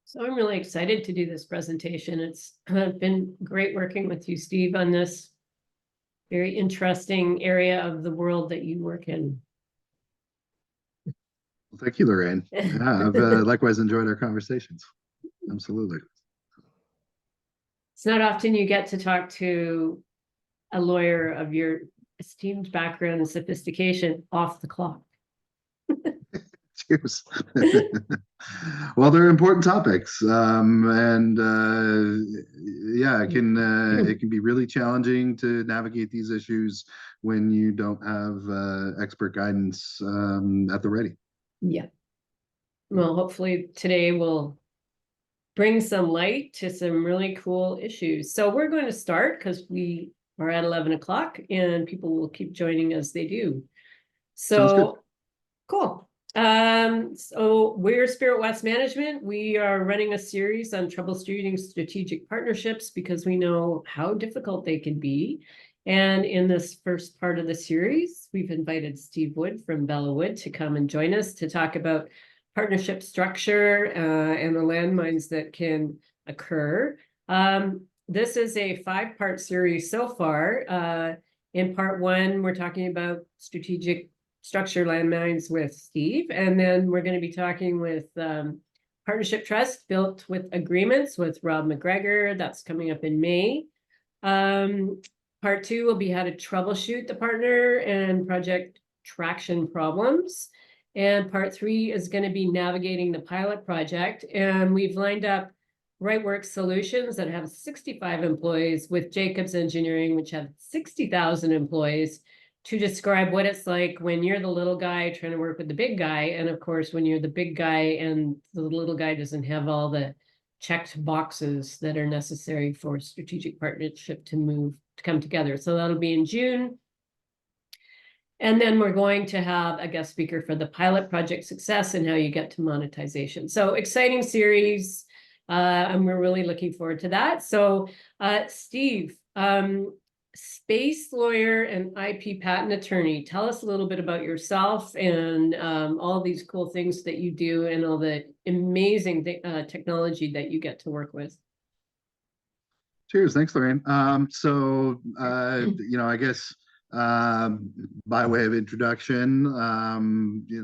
So I'm really excited to do this presentation. It's been great working with you, Steve, on this very interesting area of the world that you work in. Well, thank you, Lorraine. Yeah, I've likewise enjoyed our conversations. Absolutely. It's not often you get to talk to a lawyer of your esteemed background and sophistication off the clock. Cheers. Well, they're important topics, and yeah, it can be really challenging to navigate these issues when you don't have expert guidance at the ready. Yeah. Well, hopefully today will bring some light to some really cool issues. So we're going to start because we are at 11 o'clock and people will keep joining as they do. Sounds good. So cool. So we're Spirit West Management. We are running a series on troubleshooting strategic partnerships because we know how difficult they can be. And in this first part of the series, we've invited Steve Wood from Bella Wood to come and join us to talk about partnership structure and the landmines that can occur. This is a 5-part series so far. In part 1, we're talking about strategic structure landmines with Steve, and then we're going to be talking with Partnership Trust built with agreements with Rob McGregor. That's coming up in May. Part 2 will be how to troubleshoot the partner and project traction problems. And part 3 is going to be navigating the pilot project. And we've lined up RightWorks Solutions that have 65 employees with Jacobs Engineering, which have 60,000 employees, to describe what it's like when you're the little guy trying to work with the big guy. And of course, when you're the big guy and the little guy doesn't have all the checked boxes that are necessary for strategic partnership to come together. So that'll be in June. And then we're going to have a guest speaker for the pilot project success and how you get to monetization. So exciting series. And we're really looking forward to that. So Steve, space lawyer and IP patent attorney. Tell us a little bit about yourself and all these cool things that you do and all the amazing technology that you get to work with. Cheers. Thanks, Lorraine. I guess by way of introduction,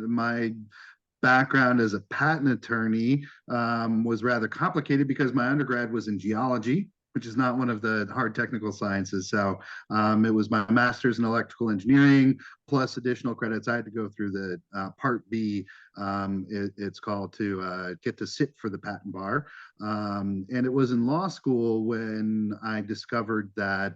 my background as a patent attorney was rather complicated because my undergrad was in geology, which is not one of the hard technical sciences. So it was my master's in electrical engineering plus additional credits. I had to go through the Part B, it's called, to get to sit for the patent bar. And it was in law school when I discovered that,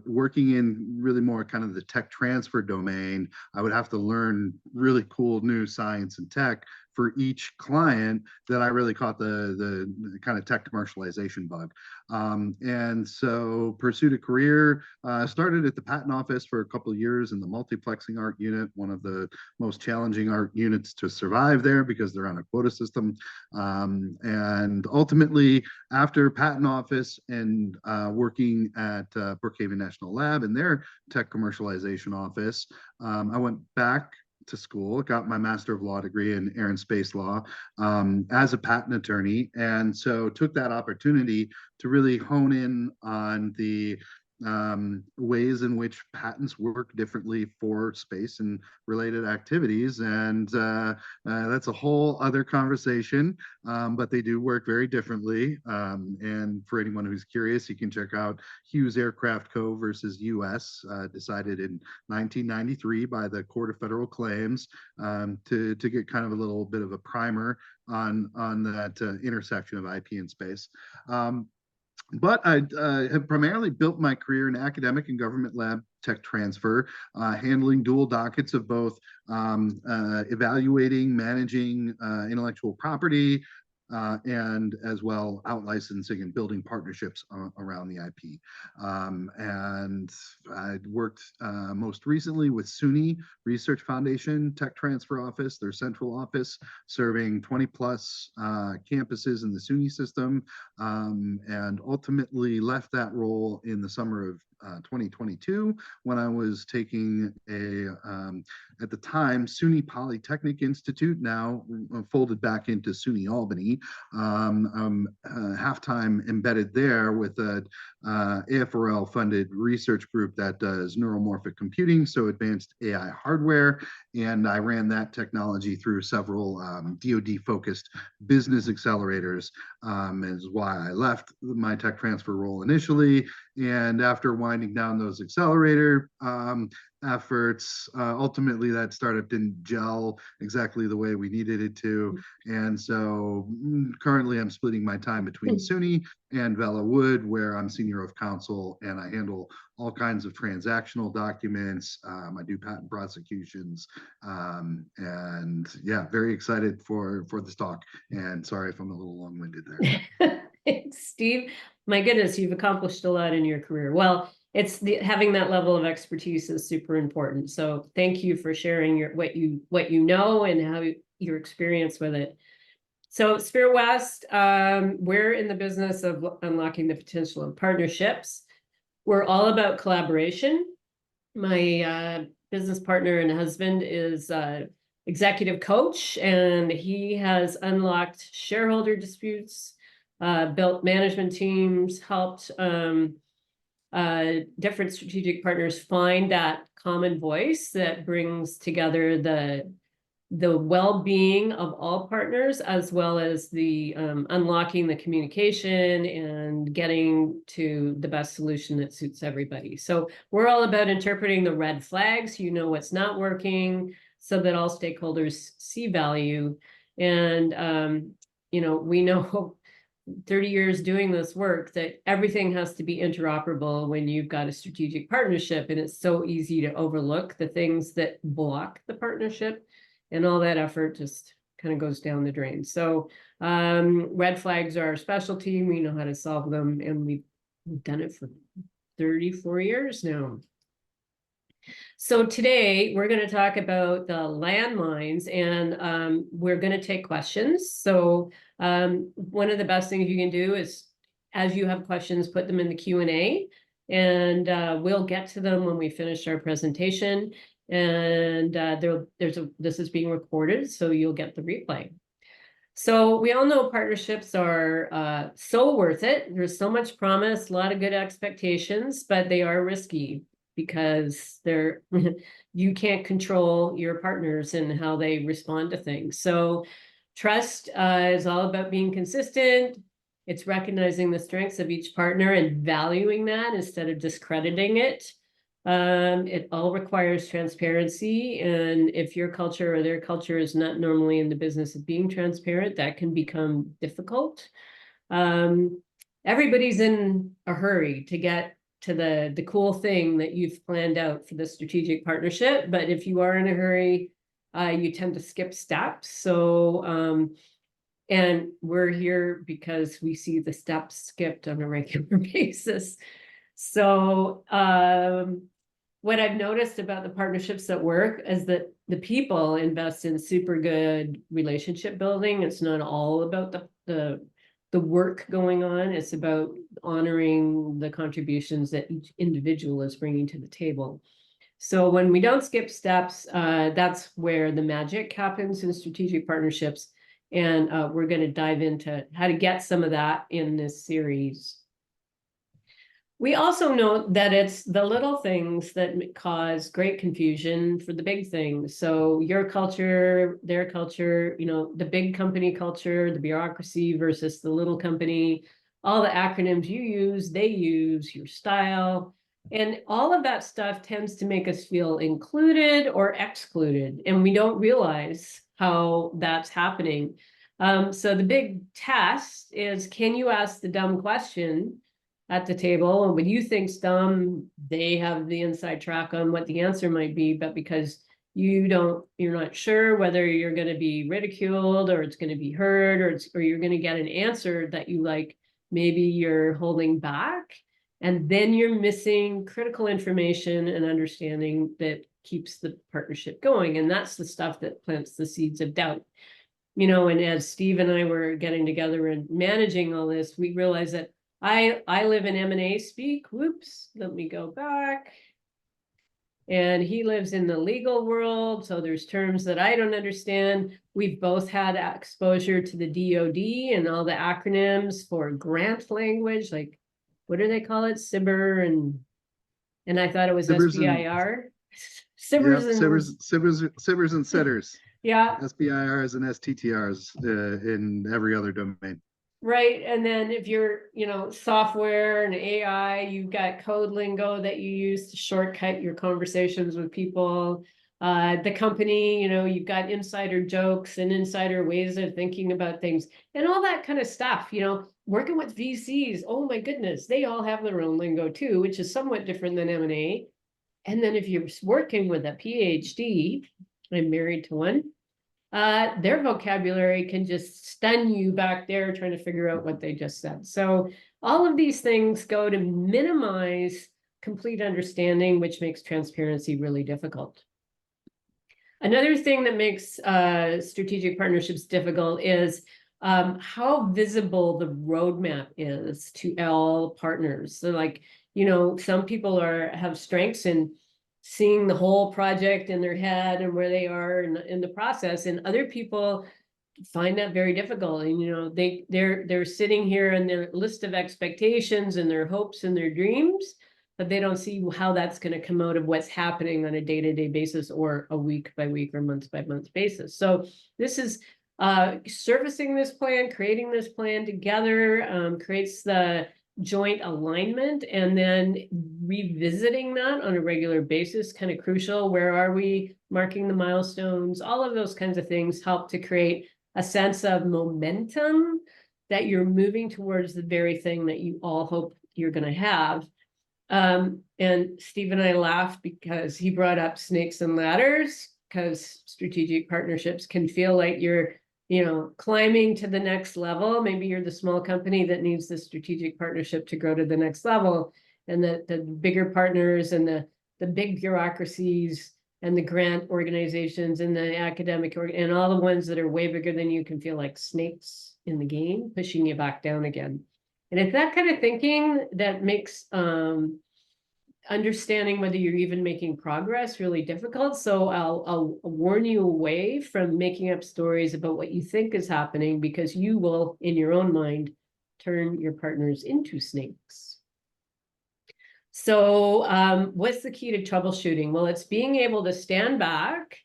working in really more kind of the tech transfer domain, I would have to learn really cool new science and tech for each client that I really caught the kind of tech commercialization bug. And so pursued a career, started at the patent office for a couple of years in the multiplexing art unit, one of the most challenging art units to survive there because they're on a quota system. And ultimately, after patent office and working at Brookhaven National Lab in their tech commercialization office, I went back to school, got my Master of Law degree in Air and Space Law as a patent attorney. And so took that opportunity to really hone in on the ways in which patents work differently for space and related activities. And that's a whole other conversation, but they do work very differently. And for anyone who's curious, you can check out Hughes Aircraft Co. versus US, decided in 1993 by the Court of Federal Claims, to get kind of a little bit of a primer on that intersection of IP and space. But I have primarily built my career in academic and government lab tech transfer, handling dual dockets of both evaluating, managing intellectual property, and as well out licensing and building partnerships around the IP. And I worked most recently with SUNY Research Foundation Tech Transfer Office, their central office, serving 20 plus campuses in the SUNY system, and ultimately left that role in the summer of 2022 when I was taking at the time, SUNY Polytechnic Institute, now folded back into SUNY Albany. I'm half-time embedded there with a AFRL-funded research group that does neuromorphic computing, so advanced AI hardware, and I ran that technology through several DoD-focused business accelerators, is why I left my tech transfer role initially. And after winding down those accelerator efforts, ultimately that startup didn't gel exactly the way we needed it to. And so currently I'm splitting my time between SUNY and Vela Wood, where I'm senior of counsel and I handle all kinds of transactional documents. I do patent prosecutions, and yeah, very excited for this talk. And sorry if I'm a little long-winded there. Thanks, Steve. My goodness, you've accomplished a lot in your career. Well, it's having that level of expertise is super important. So thank you for sharing what you know and how your experience with it. So Spirit West, we're in the business of unlocking the potential of partnerships. We're all about collaboration. My business partner and husband is executive coach, and he has unlocked shareholder disputes, built management teams, helped different strategic partners find that common voice that brings together the well-being of all partners, as well as the unlocking the communication and getting to the best solution that suits everybody. So we're all about interpreting the red flags, what's not working, so that all stakeholders see value. And we know 30 years doing this work that everything has to be interoperable when you've got a strategic partnership, and it's so easy to overlook the things that block the partnership, and all that effort just kind of goes down the drain. So red flags are our specialty. We know how to solve them, and we've done it for 34 years now. So today we're going to talk about the landmines, and we're going to take questions. So one of the best things you can do is, as you have questions, put them in the Q&A, and we'll get to them when we finish our presentation. And this is being recorded, so you'll get the replay. So we all know partnerships are so worth it. There's so much promise, a lot of good expectations, but they are risky because you can't control your partners and how they respond to things. So trust is all about being consistent. It's recognizing the strengths of each partner and valuing that instead of discrediting it. It all requires transparency, and if your culture or their culture is not normally in the business of being transparent, that can become difficult. Everybody's in a hurry to get to the cool thing that you've planned out for the strategic partnership, but if you are in a hurry, you tend to skip steps. So and we're here because we see the steps skipped on a regular basis. So what I've noticed about the partnerships that work is that the people invest in super good relationship building. It's not all about the work going on. It's about honoring the contributions that each individual is bringing to the table. So when we don't skip steps, that's where the magic happens in strategic partnerships. And we're going to dive into how to get some of that in this series. We also know that it's the little things that cause great confusion for the big things. So your culture, their culture, the big company culture, the bureaucracy versus the little company, all the acronyms you use, they use, your style. And all of that stuff tends to make us feel included or excluded. And we don't realize how that's happening. So the big test is, can you ask the dumb question at the table? And when you think's dumb, they have the inside track on what the answer might be, but because you're not sure whether you're going to be ridiculed or it's going to be heard, or you're going to get an answer that you like, maybe you're holding back, and then you're missing critical information and understanding that keeps the partnership going. And that's the stuff that plants the seeds of doubt. And as Steve and I were getting together and managing all this, we realized that I live in M&A speak. Whoops, let me go back. And he lives in the legal world, so there's terms that I don't understand. We've both had exposure to the DoD and all the acronyms for grant language, like what do they call it? SIBR and I thought it was Sibbers and SBIR. yep, SIBRs and Sibbers and Sitters. yeah, SBIRs and STTRs in every other domain. right. And then if you're, software and AI, you've got code lingo that you use to shortcut your conversations with people. The company, you've got insider jokes and insider ways of thinking about things and all that kind of stuff, working with VCs. Oh my goodness, they all have their own lingo too, which is somewhat different than M&A. And then if you're working with a PhD, I'm married to one, their vocabulary can just stun you back there trying to figure out what they just said. So all of these things go to minimize complete understanding, which makes transparency really difficult. Another thing that makes strategic partnerships difficult is how visible the roadmap is to all partners. So like, some people have strengths in seeing the whole project in their head and where they are in the process, and other people find that very difficult. And they're sitting here in their list of expectations and their hopes and their dreams, but they don't see how that's going to come out of what's happening on a day-to-day basis or a week-by-week or month-by-month basis. So this is surfacing this plan, creating this plan together, creates the joint alignment, and then revisiting that on a regular basis, kind of crucial. Where are we? Marking the milestones, all of those kinds of things help to create a sense of momentum that you're moving towards the very thing that you all hope you're going to have. And Steve and I laughed because he brought up snakes and ladders, because strategic partnerships can feel like you're climbing to the next level. Maybe you're the small company that needs the strategic partnership to grow to the next level. And the bigger partners and the big bureaucracies and the grant organizations and the academic and all the ones that are way bigger than you can feel like snakes in the game, pushing you back down again. And it's that kind of thinking that makes understanding whether you're even making progress really difficult. So I'll warn you away from making up stories about what you think is happening, because you will, in your own mind, turn your partners into snakes. So what's the key to troubleshooting? Well, it's being able to stand back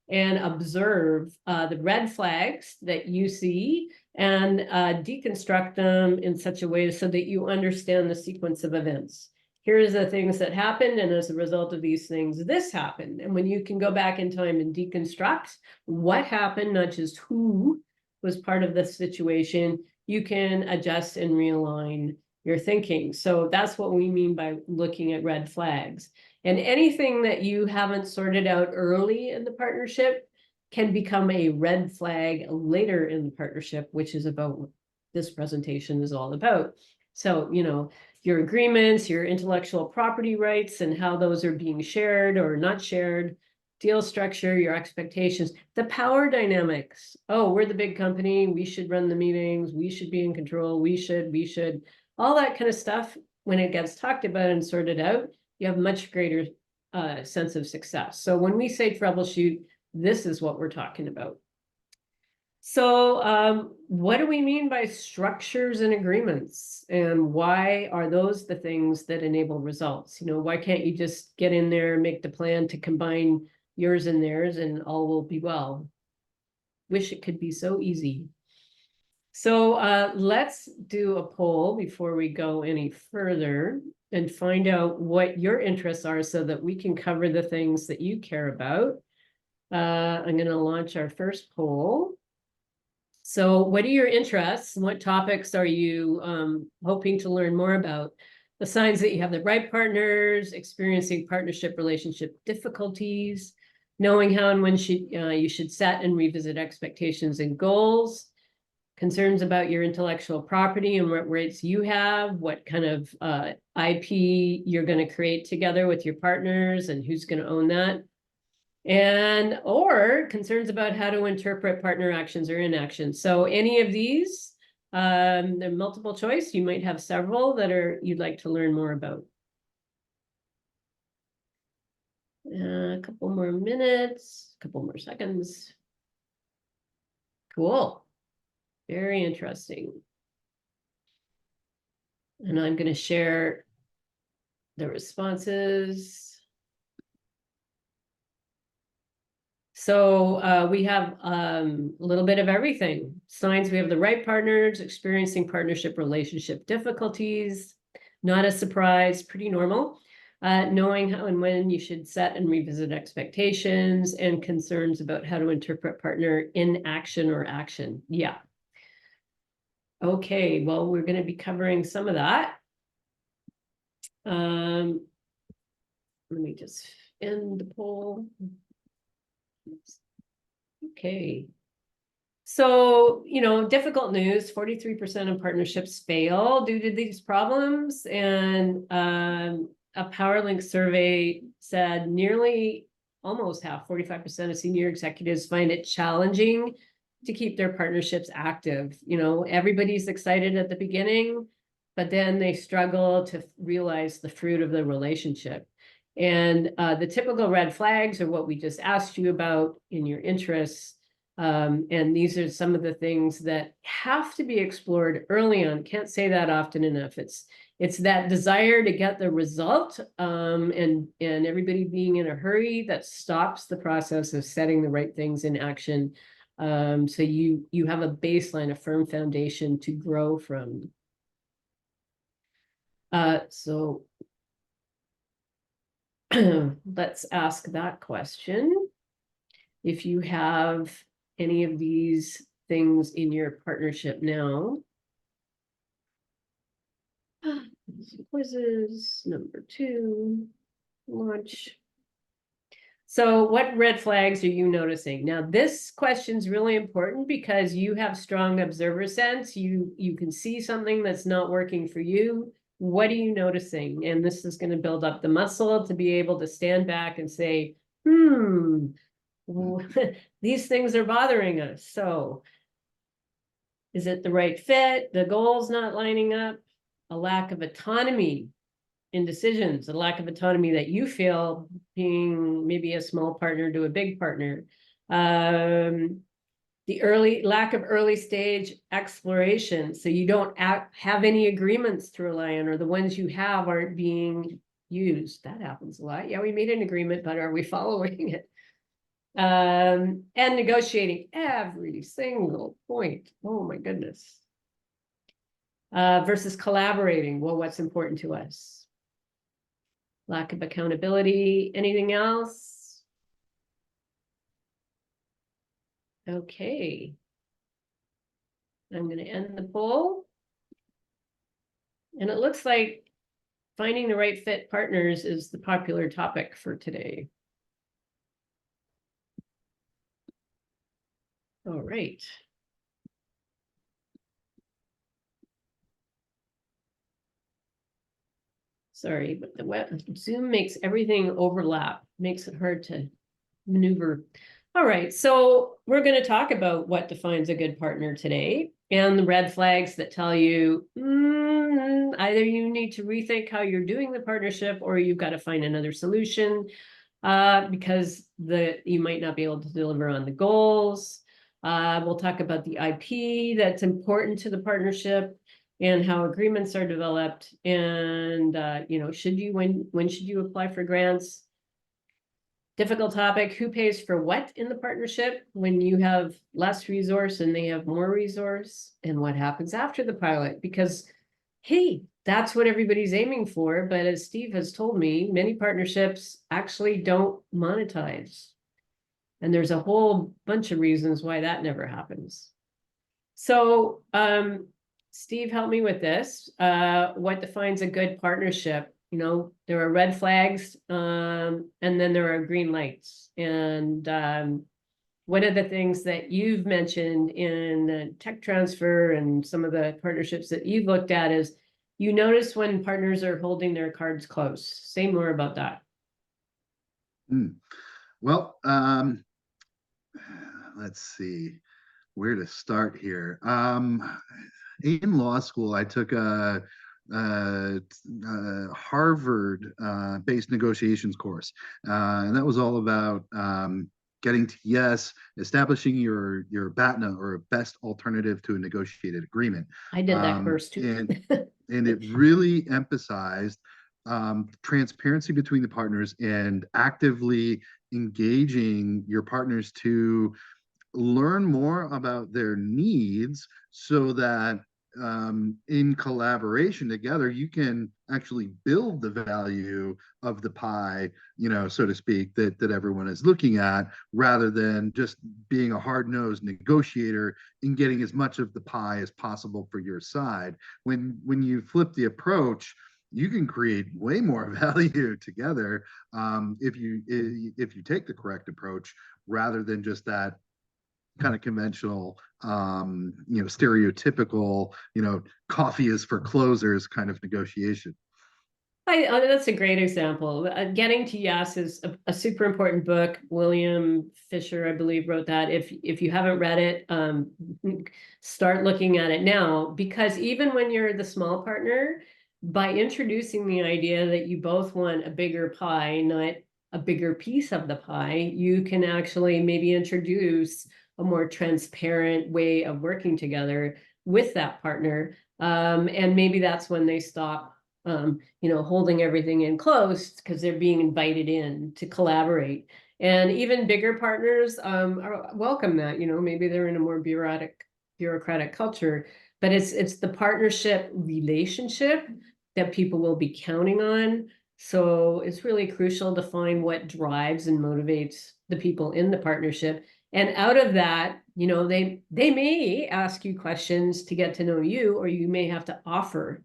and observe the red flags that you see and deconstruct them in such a way so that you understand the sequence of events. Here's the things that happened, and as a result of these things, this happened. And when you can go back in time and deconstruct what happened, not just who was part of the situation, you can adjust and realign your thinking. So that's what we mean by looking at red flags. And anything that you haven't sorted out early in the partnership can become a red flag later in the partnership, which is about what this presentation is all about. So, your agreements, your intellectual property rights, and how those are being shared or not shared, deal structure, your expectations, the power dynamics. Oh, we're the big company. We should run the meetings. We should be in control. We should, all that kind of stuff. When it gets talked about and sorted out, you have much greater sense of success. So when we say troubleshoot, this is what we're talking about. So what do we mean by structures and agreements, and why are those the things that enable results? Why can't you just get in there, make the plan to combine yours and theirs, and all will be well? Wish it could be so easy. So let's do a poll before we go any further and find out what your interests are so that we can cover the things that you care about. I'm going to launch our first poll. So what are your interests, and what topics are you hoping to learn more about? The signs that you have the right partners, experiencing partnership relationship difficulties, knowing how and when you should set and revisit expectations and goals, concerns about your intellectual property and what rights you have, what kind of IP you're going to create together with your partners and who's going to own that. Or concerns about how to interpret partner actions or inactions. So any of these They're multiple choice. You might have several that you'd like to learn more about. A couple more minutes, a couple more seconds. Cool. Very interesting. And I'm going to share the responses. So we have a little bit of everything. Signs we have the right partners, experiencing partnership relationship difficulties, not a surprise, pretty normal. Knowing how and when you should set and revisit expectations, and concerns about how to interpret partner inaction or action. Yeah. Okay, well, we're going to be covering some of that. Let me just end the poll. Okay. So, difficult news, 43% of partnerships fail due to these problems. And a PowerLink survey said nearly almost half, 45% of senior executives find it challenging to keep their partnerships active. Everybody's excited at the beginning, but then they struggle to realize the fruit of the relationship. And the typical red flags are what we just asked you about in your interests. And these are some of the things that have to be explored early on. Can't say that often enough. It's that desire to get the result, and everybody being in a hurry that stops the process of setting the right things in action. So you have a baseline, a firm foundation to grow from. So let's ask that question. If you have any of these things in your partnership now. Quizzes, number 2, launch. So what red flags are you noticing? Now, this question is really important because you have strong observer sense. You can see something that's not working for you. What are you noticing? And this is going to build up the muscle to be able to stand back and say, these things are bothering us. So is it the right fit? The goals not lining up? A lack of autonomy in decisions, a lack of autonomy that you feel being maybe a small partner to a big partner. The lack of early stage exploration. So you don't have any agreements to rely on, or the ones you have aren't being used. That happens a lot. Yeah, we made an agreement, but are we following it? And negotiating every single point. Oh my goodness. Versus collaborating. Well, what's important to us? Lack of accountability. Anything else? Okay. I'm going to end the poll. And it looks like finding the right fit partners is the popular topic for today. All right. Sorry, but the Zoom makes everything overlap, makes it hard to maneuver. All right, so we're going to talk about what defines a good partner today and the red flags that tell you either you need to rethink how you're doing the partnership or you've got to find another solution because you might not be able to deliver on the goals. We'll talk about the IP that's important to the partnership and how agreements are developed. And, when should you apply for grants? Difficult topic, who pays for what in the partnership when you have less resource and they have more resource, and what happens after the pilot? Because, hey, that's what everybody's aiming for. But as Steve has told me, many partnerships actually don't monetize. And there's a whole bunch of reasons why that never happens. So, Steve, help me with this. What defines a good partnership? There are red flags, and then there are green lights. And one of the things that you've mentioned in the tech transfer and some of the partnerships that you've looked at is you notice when partners are holding their cards close. Say more about that. Well, let's see. Where to start here? In law school, I took a Harvard based negotiations course, and that was all about getting to yes, establishing your BATNA, or a best alternative to a negotiated agreement. I did that course too. And it really emphasized transparency between the partners and actively engaging your partners to learn more about their needs, so that in collaboration together, you can actually build the value of the pie, so to speak, that everyone is looking at, rather than just being a hard-nosed negotiator and getting as much of the pie as possible for your side. When you flip the approach, you can create way more value together, if you take the correct approach, rather than just that kind of conventional, stereotypical, coffee is for closers kind of negotiation. That's a great example. Getting to Yes is a super important book. William Fisher, I believe, wrote that. If you haven't read it, start looking at it now, because even when you're the small partner, by introducing the idea that you both want a bigger pie, not a bigger piece of the pie, you can actually maybe introduce a more transparent way of working together with that partner. And maybe that's when they stop, holding everything in close, because they're being invited in to collaborate. And even bigger partners welcome that. Maybe they're in a more bureaucratic culture, but it's the partnership relationship that people will be counting on. So it's really crucial to find what drives and motivates the people in the partnership. And out of that, they may ask you questions to get to know you, or you may have to offer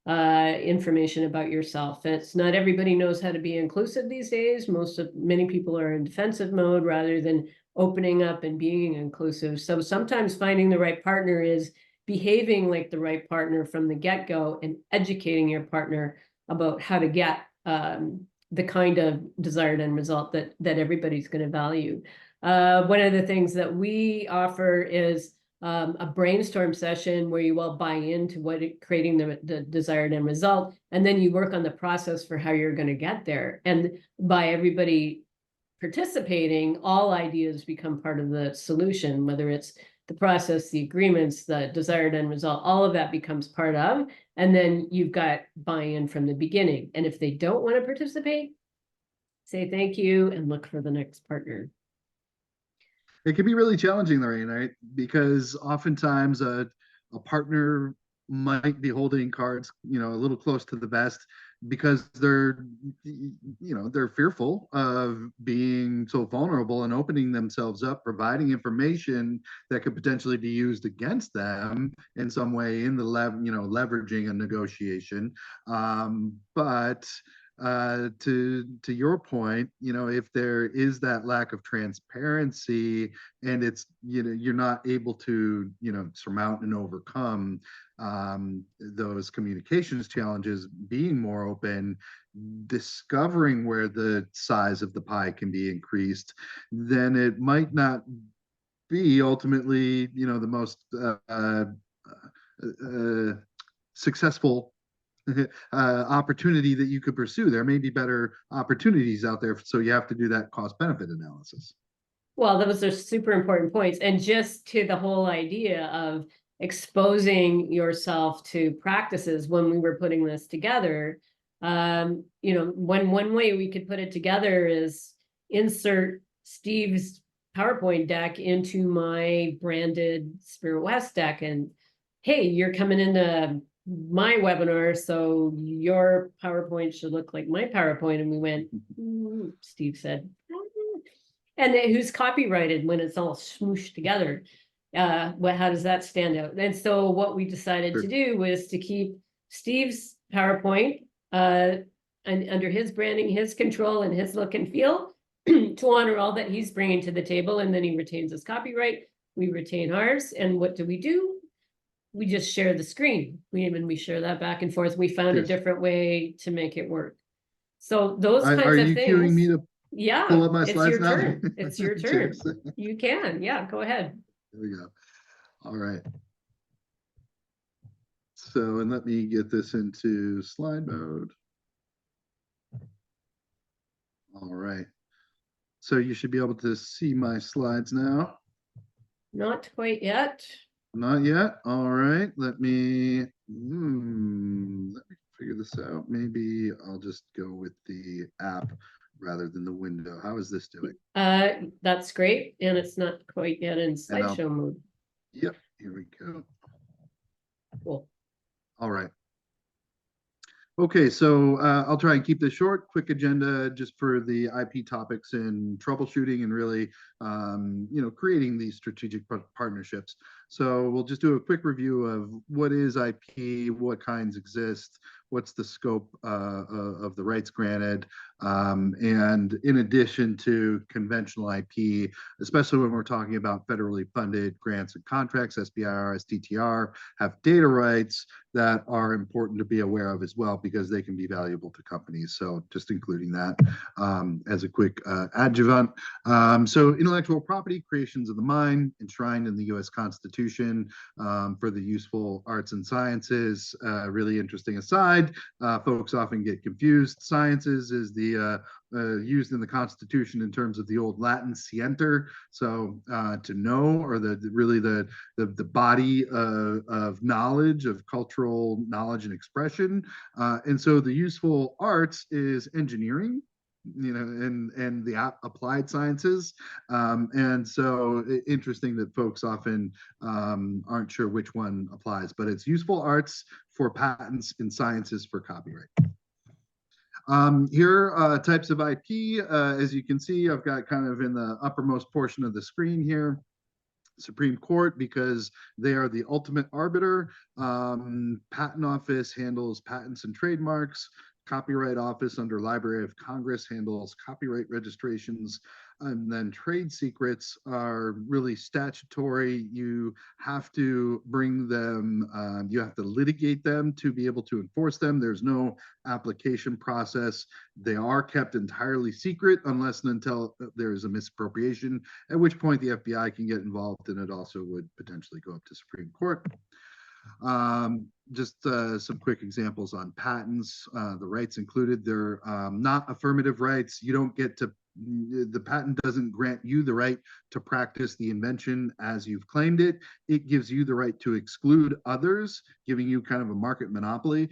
information about yourself. It's not everybody knows how to be inclusive these days. Many people are in defensive mode rather than opening up and being inclusive. So sometimes finding the right partner is behaving like the right partner from the get-go, and educating your partner about how to get the kind of desired end result that everybody's going to value. One of the things that we offer is a brainstorm session where you all buy into creating the desired end result, and then you work on the process for how you're going to get there. And by everybody participating, all ideas become part of the solution, whether it's the process, the agreements, the desired end result, all of that becomes part of, and then you've got buy-in from the beginning. And if they don't want to participate, say thank you and look for the next partner. It can be really challenging, Lorraine, right? Because oftentimes a partner might be holding cards, a little close to the vest, because they're fearful of being so vulnerable and opening themselves up, providing information that could potentially be used against them in some way in the leveraging a negotiation. But to your point, if there is that lack of transparency, and it's you're not able to surmount and overcome those communications challenges, being more open, discovering where the size of the pie can be increased, then it might not be ultimately the most successful opportunity that you could pursue. There may be better opportunities out there, so you have to do that cost benefit analysis. Well, those are super important points. And just to the whole idea of exposing yourself to practices, when we were putting this together, one way we could put it together is insert Steve's PowerPoint deck into my branded Spirit West deck, and hey, you're coming into my webinar, so your PowerPoint should look like my PowerPoint. And we went, Steve said, and who's copyrighted when it's all smooshed together? How does that stand out? And so what we decided to do was to keep Steve's PowerPoint and under his branding, his control, and his look and feel to honor all that he's bringing to the table. And then he retains his copyright. We retain ours. And what do? We just share the screen. We share that back and forth. We found a different way to make it work. So those kinds of things. Are you queuing me to pull up my slides now? It's your turn. You can. Yeah, go ahead. There we go. All right. So, and let me get this into slide mode. All right. So you should be able to see my slides now. Not quite yet. Not yet. All right. Let me figure this out. Maybe I'll just go with the app rather than the window. How is this doing? That's great, and it's not quite yet in And I'll, slideshow mode. yep, here we go. Cool. All right. Okay, so I'll try and keep this short, quick agenda just for the IP topics and troubleshooting and really, creating these strategic partnerships. So we'll just do a quick review of what is IP, what kinds exist, what's the scope of the rights granted, and in addition to conventional IP, especially when we're talking about federally funded grants and contracts, SBIR, STTR, have data rights that are important to be aware of as well because they can be valuable to companies. So just including that as a quick adjuvant. So intellectual property, creations of the mind, enshrined in the U.S. Constitution for the useful arts and sciences. Really interesting aside, folks often get confused. Sciences is the used in the Constitution in terms of the old Latin scienter, so to know, or the body of knowledge, of cultural knowledge and expression, and so the useful arts is engineering, and the applied sciences, and so interesting that folks often aren't sure which one applies, but it's useful arts for patents and sciences for copyright. Here are types of IP. As you can see, I've got kind of in the uppermost portion of the screen here, Supreme Court, because they are the ultimate arbiter. Patent Office handles patents and trademarks. Copyright Office under Library of Congress handles copyright registrations. And then trade secrets are really statutory. You have to bring them, you have to litigate them to be able to enforce them. There's no application process. They are kept entirely secret unless and until there is a misappropriation, at which point the FBI can get involved, and it also would potentially go up to Supreme Court. Just some quick examples on patents. The rights included, they're not affirmative rights. You don't get to, the patent doesn't grant you the right to practice the invention as you've claimed it. It gives you the right to exclude others, giving you kind of a market monopoly,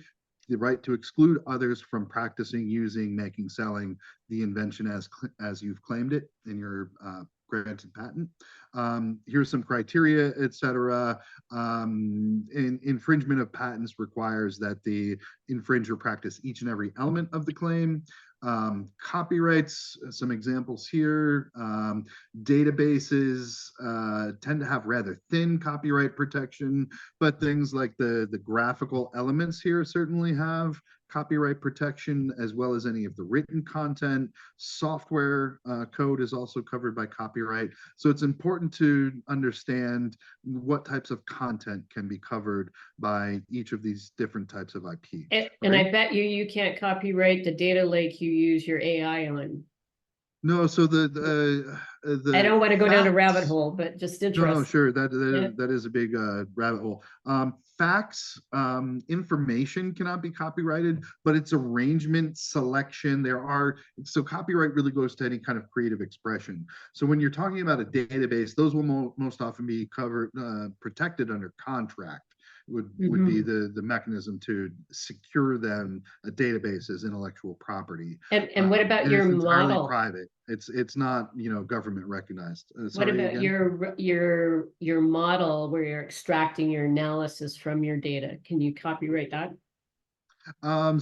the right to exclude others from practicing, using, making, selling the invention as you've claimed it in your granted patent. Here's some criteria, etc. Infringement of patents requires that the infringer practice each and every element of the claim. Copyrights, some examples here. Databases tend to have rather thin copyright protection, but things like the graphical elements here certainly have copyright protection, as well as any of the written content. Software code is also covered by copyright. So it's important to understand what types of content can be covered by each of these different types of IP. And I bet you can't copyright the data lake you use your AI on. No, so I don't want to go down a rabbit hole, but just interesting. No, sure. That is a big rabbit hole. Facts, information cannot be copyrighted, but it's arrangement, selection. So copyright really goes to any kind of creative expression. So when you're talking about a database, those will most often be covered, protected under contract. Would be the mechanism to secure them, a database as intellectual property. And what about your model? Private. It's not government recognized. What about your model where you're extracting your analysis from your data? Can you copyright that?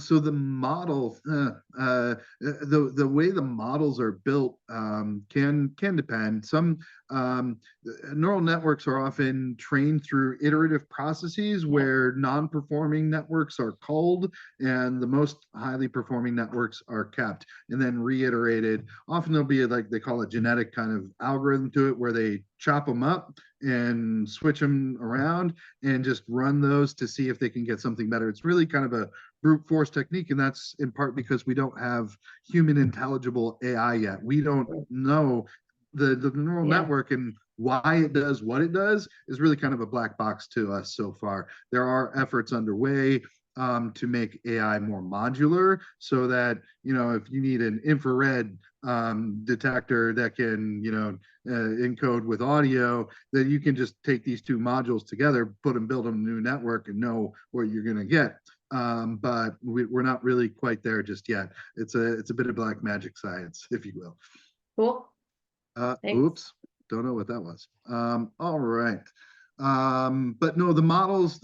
So the model, the way the models are built can depend. Some neural networks are often trained through iterative processes where non-performing networks are culled and the most highly performing networks are kept and then reiterated. Often there'll be, like they call it, genetic kind of algorithm to it, where they chop them up and switch them around and just run those to see if they can get something better. It's really kind of a brute force technique, and that's in part because we don't have human intelligible AI yet. We don't know the neural network, and Why it does what it does is really kind of a black box to us so far. There are efforts underway to make AI more modular so that, if you need an infrared detector that can, encode with audio, that you can just take these two modules together, build them a new network and know what you're going to get. But we're not really quite there just yet. It's a bit of black magic science, if you will. Cool. Thanks. Oops, don't know what that was. All right. But no, the models,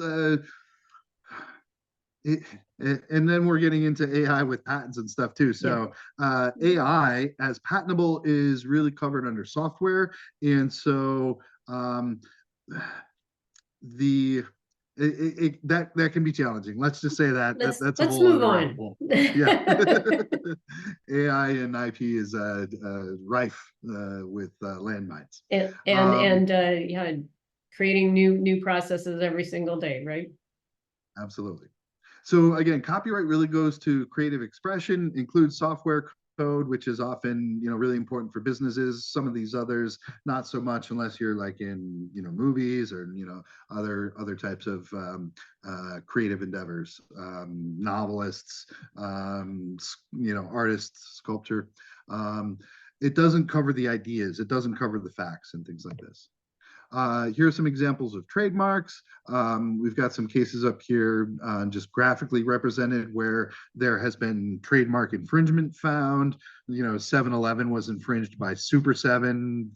and then we're getting into AI with patents and stuff too. So AI as patentable is really covered under software. And so that can be challenging. Let's just say that's a let's whole move other on. role. Yeah. AI and IP is rife with landmines. Yeah, creating new processes every single day, right? Absolutely. So again, copyright really goes to creative expression, includes software code, which is often, really important for businesses. Some of these others, not so much unless you're like in, movies or, other types of creative endeavors, novelists, artists, sculpture. It doesn't cover the ideas. It doesn't cover the facts and things like this. Here are some examples of trademarks. We've got some cases up here just graphically represented where there has been trademark infringement found. 7-Eleven was infringed by Super 7.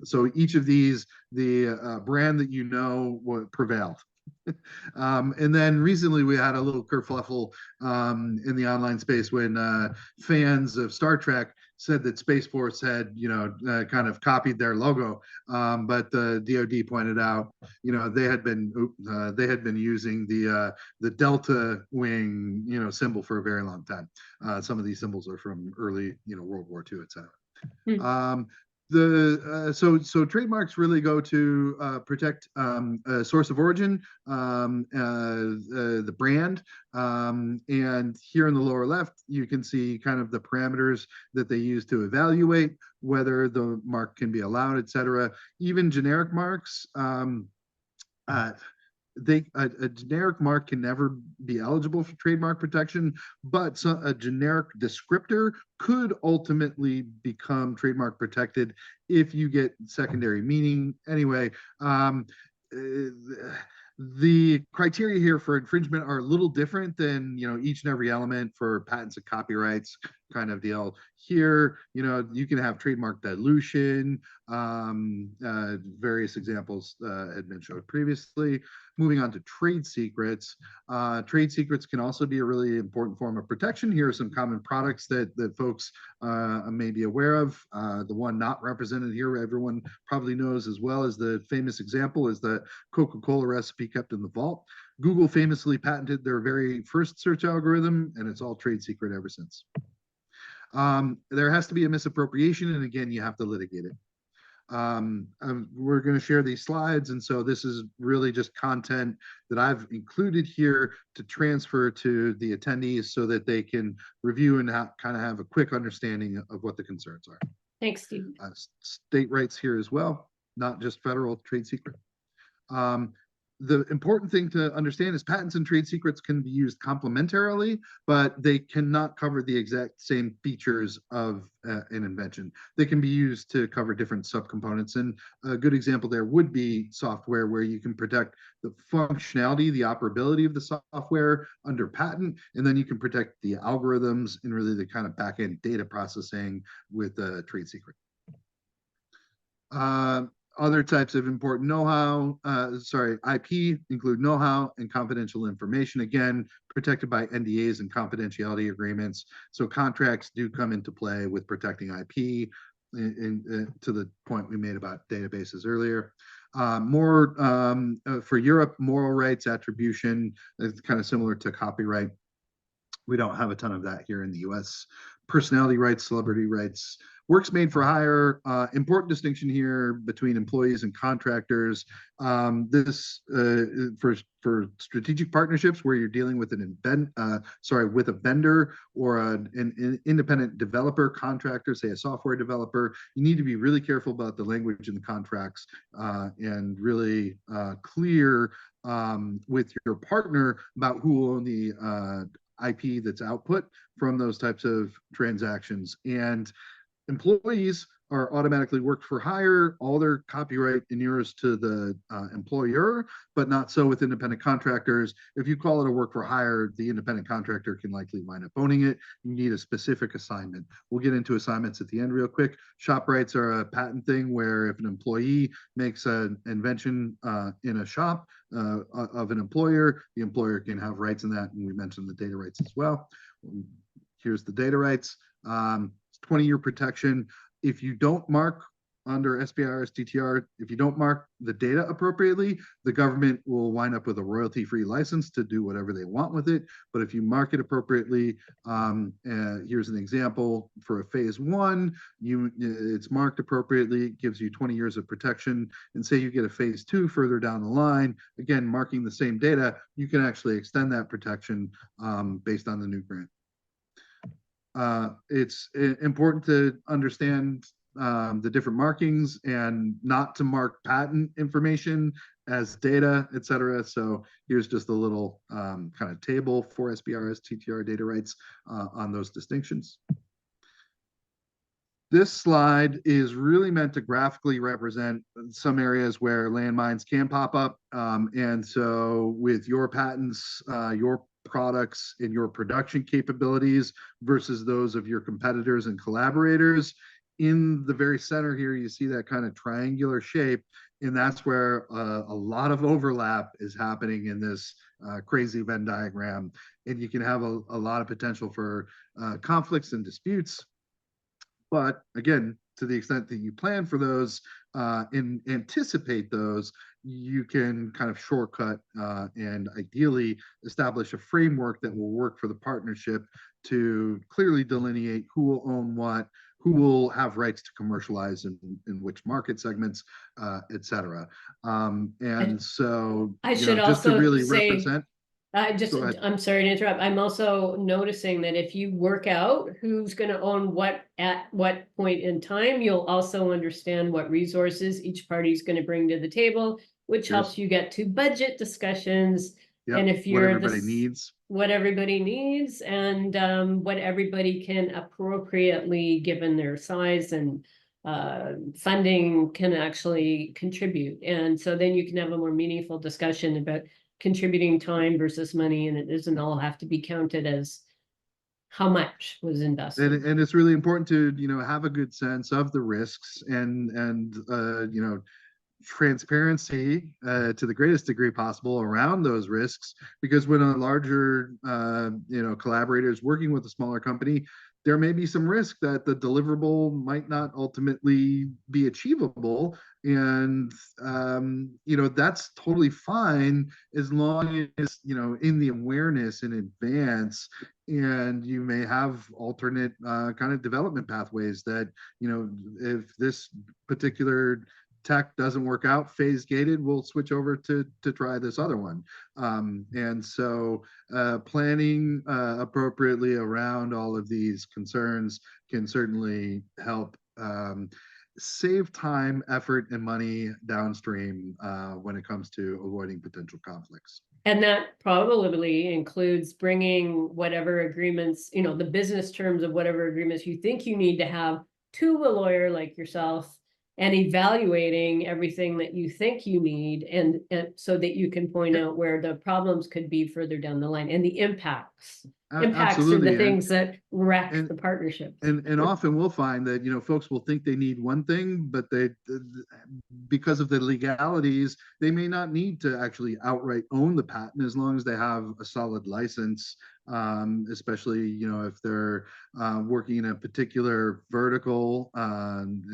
So each of these, the brand that prevailed. And then recently we had a little kerfuffle in the online space when fans of Star Trek said that Space Force had, kind of copied their logo, but the DoD pointed out, they had been using the Delta wing, symbol for a very long time. Some of these symbols are from early, World War II, et cetera. So trademarks really go to protect a source of origin, the brand, and here in the lower left you can see kind of the parameters that they use to evaluate whether the mark can be allowed, etc. Even generic marks, a generic mark can never be eligible for trademark protection, but a generic descriptor could ultimately become trademark protected if you get secondary meaning. Anyway, the criteria here for infringement are a little different than each and every element for patents and copyrights kind of deal. Here, you can have trademark dilution, various examples had been showed previously. Moving on to trade secrets. Trade secrets can also be a really important form of protection. Here are some common products that folks may be aware of. The one not represented here, everyone probably knows as well as the famous example is the Coca-Cola recipe kept in the vault. Google famously patented their very first search algorithm, and it's all trade secret ever since. There has to be a misappropriation, and again, you have to litigate it. We're going to share these slides, and so this is really just content that I've included here to transfer to the attendees so that they can review and kind of have a quick understanding of what the concerns are. Thanks, Steve. State rights here as well, not just federal trade secret. The important thing to understand is patents and trade secrets can be used complementarily, but they cannot cover the exact same features of an invention. They can be used to cover different subcomponents. And a good example there would be software where you can protect the functionality, the operability of the software under patent, and then you can protect the algorithms and really the kind of back-end data processing with a trade secret. Other types of important know-how, IP include know-how and confidential information, again, protected by NDAs and confidentiality agreements. So contracts do come into play with protecting IP to the point we made about databases earlier. For Europe, moral rights attribution is kind of similar to copyright. We don't have a ton of that here in the US, personality rights, celebrity rights, works made for hire. Important distinction here between employees and contractors. This for strategic partnerships where you're dealing with with a vendor or an independent developer, contractor, say a software developer. You need to be really careful about the language in the contracts and really clear with your partner about who will own the IP that's output from those types of transactions. And employees are automatically worked for hire. All their copyright inures to the employer, but not so with independent contractors. If you call it a work for hire, the independent contractor can likely wind up owning it. You need a specific assignment. We'll get into assignments at the end real quick. Shop rights are a patent thing where if an employee makes an invention in a shop of an employer, the employer can have rights in that. And we mentioned the data rights as well. Here's the data rights. 20-year protection. If you don't mark under SBIR, STTR, if you don't mark the data appropriately, the government will wind up with a royalty-free license to do whatever they want with it. But if you mark it appropriately, here's an example for a phase one, it's marked appropriately, it gives you 20 years of protection. And say you get a phase two further down the line, again, marking the same data, you can actually extend that protection based on the new grant. It's important to understand the different markings and not to mark patent information as data, et cetera. So here's just a little kind of table for SBRS TTR data rights on those distinctions. This slide is really meant to graphically represent some areas where landmines can pop up. And so with your patents, your products and your production capabilities versus those of your competitors and collaborators. In the very center here, you see that kind of triangular shape, and that's where a lot of overlap is happening in this crazy Venn diagram. And you can have a lot of potential for conflicts and disputes. But again, to the extent that you plan for those and anticipate those, you can kind of shortcut and ideally establish a framework that will work for the partnership to clearly delineate who will own what, who will have rights to commercialize in which market segments, et cetera. And so, I should just to also really say, represent. I'm sorry to interrupt. I'm also noticing that if you work out who's going to own what at what point in time, you'll also understand what resources each party is going to bring to the table, which helps you get to budget discussions. Yep, and if you're what everybody needs, and what everybody can appropriately, given their size and funding, can actually contribute. And so then you can have a more meaningful discussion about contributing time versus money, and it doesn't all have to be counted as how much was invested. And it's really important to have a good sense of the risks and transparency to the greatest degree possible around those risks, because when a larger collaborator is working with a smaller company, there may be some risk that the deliverable might not ultimately be achievable. And, that's totally fine as long as, in the awareness in advance, and you may have alternate kind of development pathways that, if this particular tech doesn't work out, phase gated, we'll switch over to try this other one. And so planning appropriately around all of these concerns can certainly help save time, effort, and money downstream when it comes to avoiding potential conflicts. And that probably includes bringing whatever agreements, the business terms of whatever agreements you think you need to have to a lawyer like yourself, and evaluating everything that you think you need, and so that you can point out where the problems could be further down the line, and the impacts are the things that wreck the partnership. And often we'll find that folks will think they need one thing, but they, because of the legalities, they may not need to actually outright own the patent as long as they have a solid license. Especially if they're working in a particular vertical,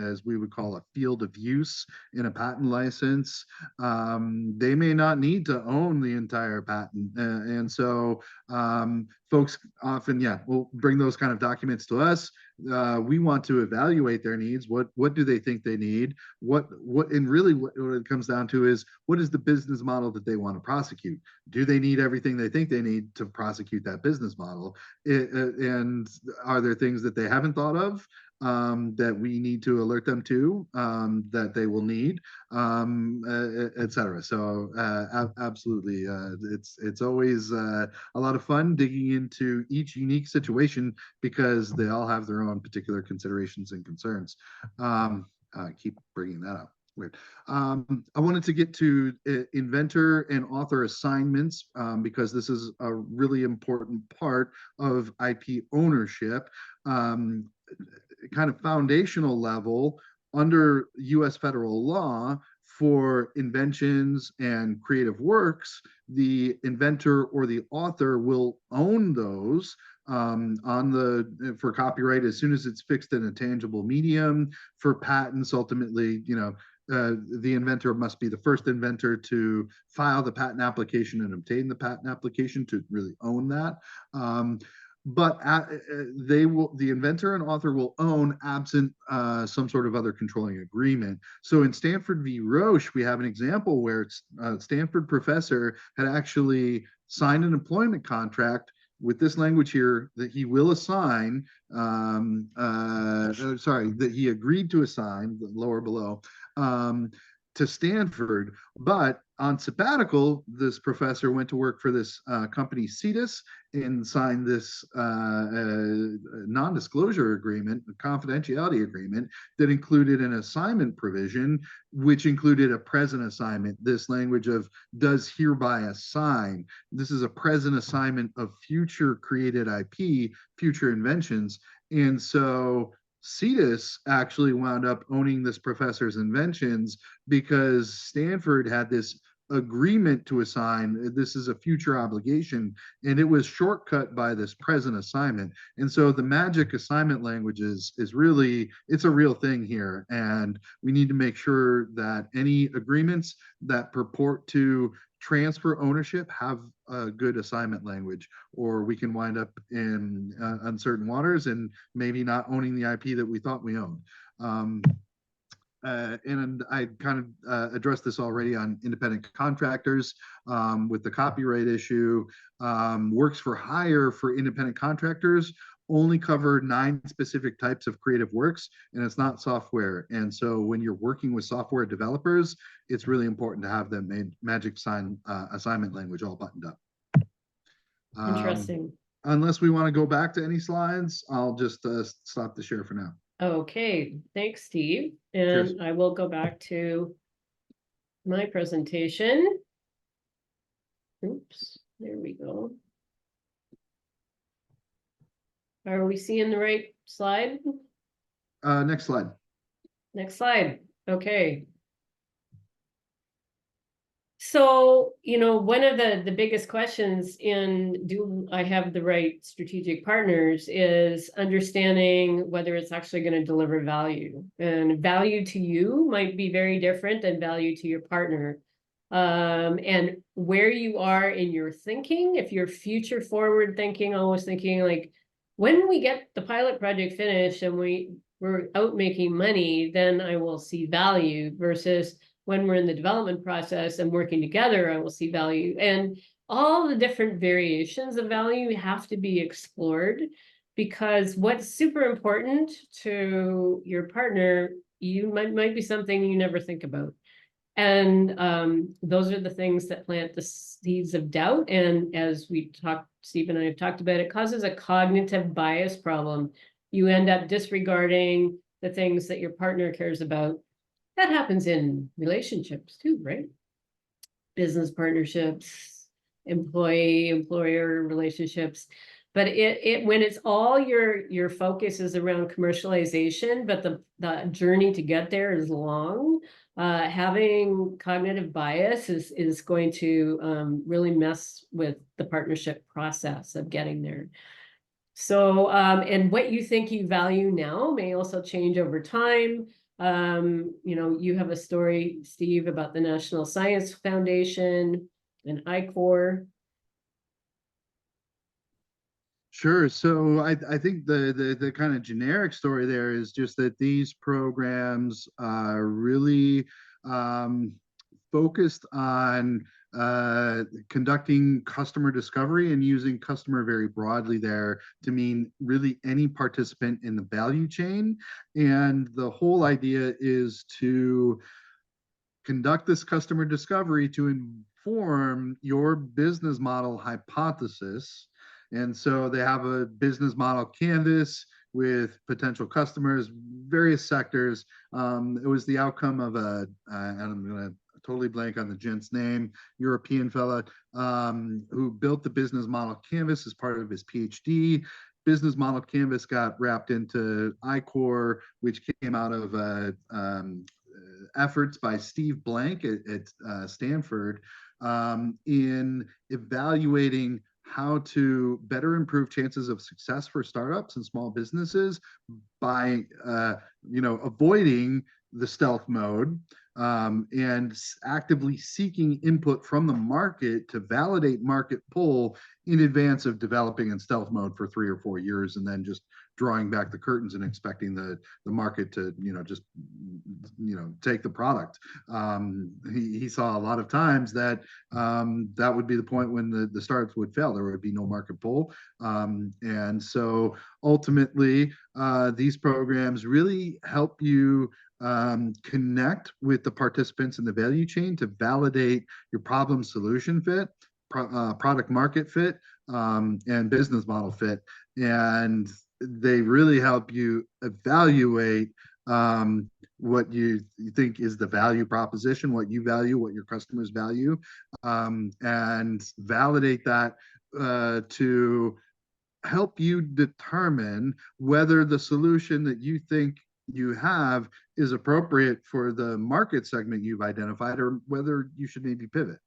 as we would call a field of use in a patent license, they may not need to own the entire patent. And so folks often, will bring those kind of documents to us. We want to evaluate their needs. What do they think they need? And really what it comes down to is, what is the business model that they want to prosecute? Do they need everything they think they need to prosecute that business model? And are there things that they haven't thought of that we need to alert them to, that they will need, et cetera. So absolutely, it's always a lot of fun digging into each unique situation, because they all have their own particular considerations and concerns. Keep bringing that up. Weird. I wanted to get to inventor and author assignments, because this is a really important part of IP ownership. Kind of foundational level under US federal law for inventions and creative works, the inventor or the author will own those for copyright as soon as it's fixed in a tangible medium. For patents, ultimately, the inventor must be the first inventor to file the patent application and obtain the patent application to really own that. But the inventor and author will own, absent some sort of other controlling agreement. So in Stanford v. Roche, we have an example where a Stanford professor had actually signed an employment contract with this language here, that he will assign, that he agreed to assign, the lower below, to Stanford. But on sabbatical, this professor went to work for this company, Cetus, and signed this non-disclosure agreement, a confidentiality agreement, that included an assignment provision, which included a present assignment. This language of does hereby assign. This is a present assignment of future created IP, future inventions. And so Cetus actually wound up owning this professor's inventions, because Stanford had this agreement to assign. This is a future obligation, and it was shortcut by this present assignment. And so the magic assignment language is really, it's a real thing here, and we need to make sure that any agreements that purport to transfer ownership have a good assignment language, or we can wind up in uncertain waters and maybe not owning the IP that we thought we owned. And I kind of addressed this already on independent contractors with the copyright issue. Works for hire for independent contractors only cover 9 specific types of creative works, and it's not software. And so when you're working with software developers, it's really important to have that magic assignment language all buttoned up. Interesting. Unless we want to go back to any slides, I'll just stop the share for now. Okay, thanks, Steve. And Cheers. I will go back to my presentation. Oops, there we go. Are we seeing the right slide? Next slide. Next slide. Okay. So, one of the biggest questions in do I have the right strategic partners is understanding whether it's actually going to deliver value. And value to you might be very different than value to your partner. And where you are in your thinking, if you're future forward thinking, always thinking like, when we get the pilot project finished and we're out making money, then I will see value, versus when we're in the development process and working together, I will see value. And all the different variations of value have to be explored, because what's super important to your partner, you might be something you never think about. And those are the things that plant the seeds of doubt. And as we talked, Steve and I have talked about, it causes a cognitive bias problem. You end up disregarding the things that your partner cares about. That happens in relationships too, right? Business partnerships, employee-employer relationships. But when it's all your focus is around commercialization, but the journey to get there is long, having cognitive bias is going to really mess with the partnership process of getting there. So, and what you think you value now may also change over time. You have a story, Steve, about the National Science Foundation and ICOR. Sure. So I think the kind of generic story there is just that these programs are really um, focused on conducting customer discovery and using customer very broadly there to mean really any participant in the value chain. And the whole idea is to conduct this customer discovery to inform your business model hypothesis. And so they have a business model canvas with potential customers, various sectors. It was the outcome of and I'm going to totally blank on the gent's name, European fella, who built the business model canvas as part of his PhD. Business model canvas got wrapped into iCore, which came out of efforts by Steve Blank at Stanford in evaluating how to better improve chances of success for startups and small businesses by avoiding the stealth mode and actively seeking input from the market to validate market pull in advance of developing in stealth mode for 3 or 4 years, and then just drawing back the curtains and expecting the market to just take the product. He saw a lot of times that that would be the point when the startups would fail. There would be no market pull, and so ultimately these programs really help you connect with the participants in the value chain to validate your problem solution fit, product market fit, and business model fit. And they really help you evaluate what you think is the value proposition, what you value, what your customers value, and validate that to help you determine whether the solution that you think you have is appropriate for the market segment you've identified, or whether you should maybe pivot.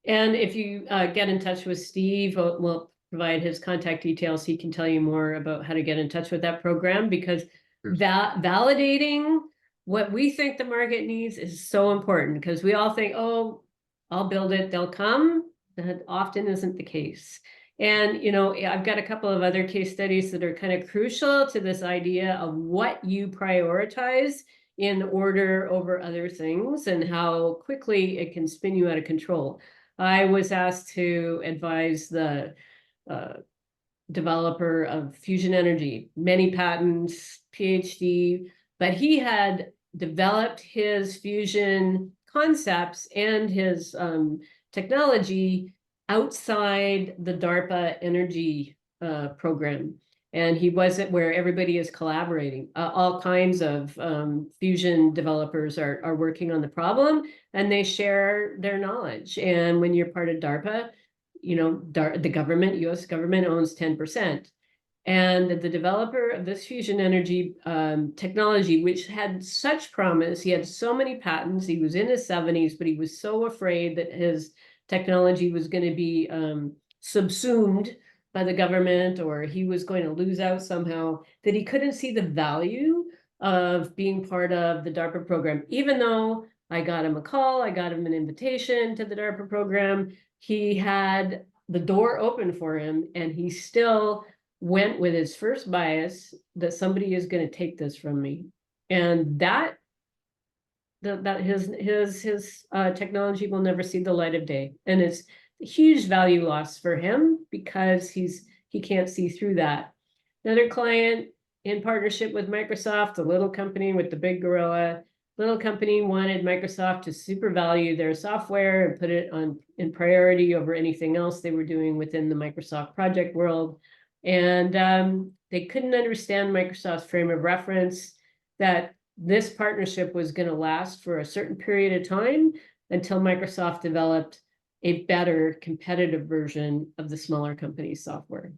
And if you get in touch with Steve, we'll provide his contact details. He can tell you more about how to get in touch with that program, because validating what we think the market needs is so important, because we all think, oh, I'll build it, they'll come. That often isn't the case. And, I've got a couple of other case studies that are kind of crucial to this idea of what you prioritize in order over other things and how quickly it can spin you out of control. I was asked to advise the developer of fusion energy, many patents, PhD, but he had developed his fusion concepts and his technology outside the DARPA energy program. And he wasn't where everybody is collaborating. All kinds of fusion developers are working on the problem, and they share their knowledge. And when you're part of DARPA, the government, US government owns 10%. And the developer of this fusion energy technology, which had such promise, he had so many patents, he was in his 70s, but he was so afraid that his technology was going to be subsumed by the government, or he was going to lose out somehow, that he couldn't see the value of being part of the DARPA program. Even though I got him a call, I got him an invitation to the DARPA program, he had the door open for him, and he still went with his first bias that somebody is going to take this from me. And that his technology will never see the light of day, and it's a huge value loss for him because he can't see through that. Another client in partnership with Microsoft, the little company with the big gorilla, little company wanted Microsoft to super value their software and put it in priority over anything else they were doing within the Microsoft project world. And they couldn't understand Microsoft's frame of reference, that this partnership was going to last for a certain period of time until Microsoft developed a better competitive version of the smaller company's software.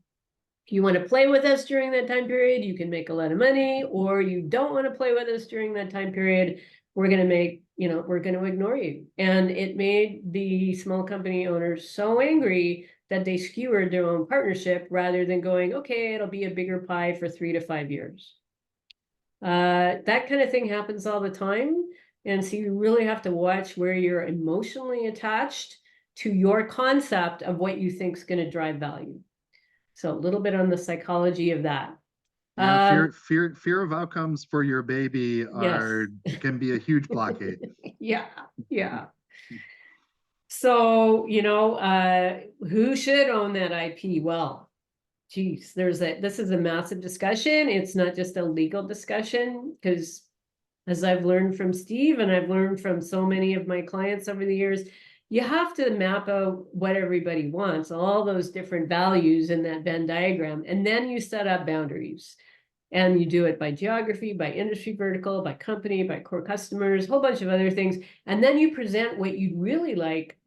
If you want to play with us during that time period, you can make a lot of money, or you don't want to play with us during that time period, we're going to ignore you. And it made the small company owners so angry that they skewered their own partnership rather than going, okay, it'll be a bigger pie for 3 to 5 years. That kind of thing happens all the time. And so you really have to watch where you're emotionally attached to your concept of what you think is going to drive value. So a little bit on the psychology of that. Yeah, fear of outcomes for your baby Yes. can be a huge blockade. Yeah, yeah. So, who should own that IP? Well, geez, this is a massive discussion. It's not just a legal discussion, because as I've learned from Steve and I've learned from so many of my clients over the years, you have to map out what everybody wants, all those different values in that Venn diagram, and then you set up boundaries. And you do it by geography, by industry vertical, by company, by core customers, a whole bunch of other things. And then you present what you'd really like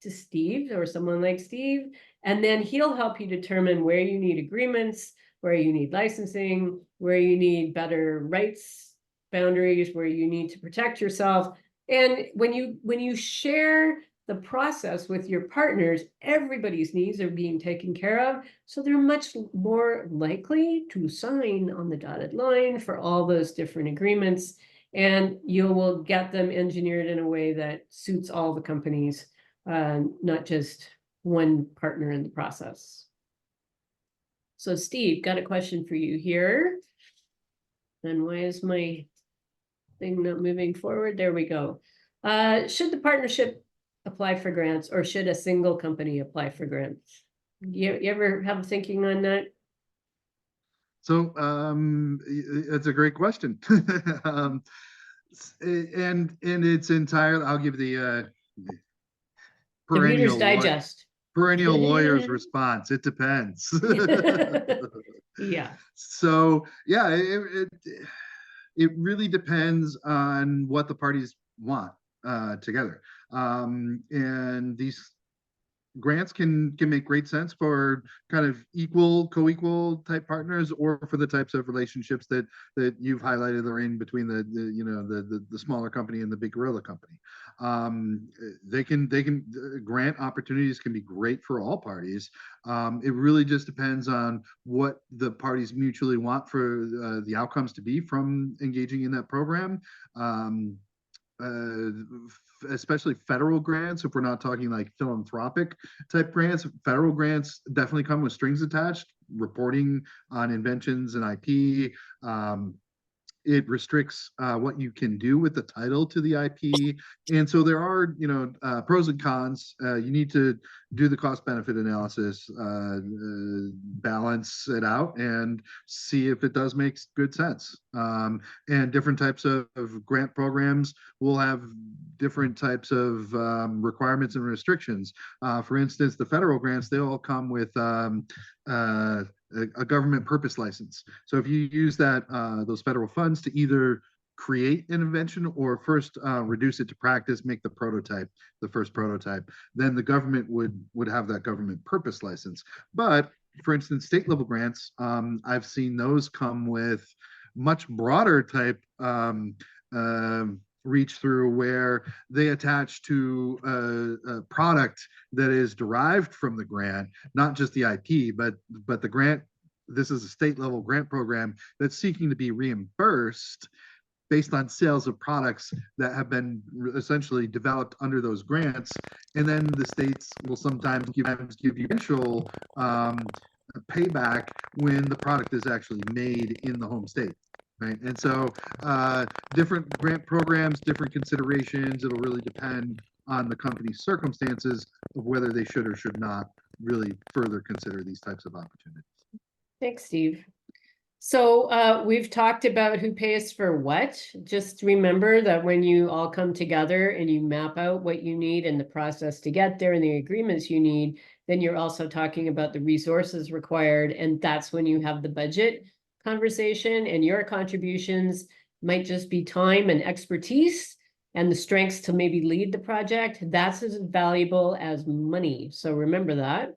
to Steve or someone like Steve, and then he'll help you determine where you need agreements, where you need licensing, where you need better rights boundaries, where you need to protect yourself. And when you share the process with your partners, everybody's needs are being taken care of. So they're much more likely to sign on the dotted line for all those different agreements. And you will get them engineered in a way that suits all the companies, not just one partner in the process. So Steve, got a question for you here. And why is my thing not moving forward? There we go. Should the partnership apply for grants, or should a single company apply for grants? You ever have thinking on that? So it's a great question. And it's entirely, I'll give the The Reader's perennial Digest. perennial lawyer's response. It depends. Yeah. So yeah, it really depends on what the parties want together. And these grants can make great sense for kind of co-equal type partners, or for the types of relationships that you've highlighted, Lorraine, between the smaller company and the big gorilla company. They can grant opportunities can be great for all parties. It really just depends on what the parties mutually want for the outcomes to be from engaging in that program. Uh, Especially federal grants, if we're not talking like philanthropic type grants, federal grants definitely come with strings attached, reporting on inventions and IP. It restricts what you can do with the title to the IP. And so there are, pros and cons. You need to do the cost benefit analysis, balance it out, and see if it does make good sense. And different types of grant programs will have different types of requirements and restrictions. For instance, the federal grants, they all come with a government purpose license. So if you use those federal funds to either create an invention or first reduce it to practice, make the first prototype, then the government would have that government purpose license. But for instance, state level grants, I've seen those come with much broader type reach through, where they attach to a product that is derived from the grant, not just the IP, but the grant. This is a state level grant program that's seeking to be reimbursed based on sales of products that have been essentially developed under those grants. And then the states will sometimes give you eventual payback when the product is actually made in the home state. Right. And so different grant programs, different considerations. It'll really depend on the company's circumstances of whether they should or should not really further consider these types of opportunities. Thanks, Steve. So we've talked about who pays for what. Just remember that when you all come together and you map out what you need and the process to get there and the agreements you need, then you're also talking about the resources required. And that's when you have the budget conversation, and your contributions might just be time and expertise and the strengths to maybe lead the project. That's as valuable as money. So remember that.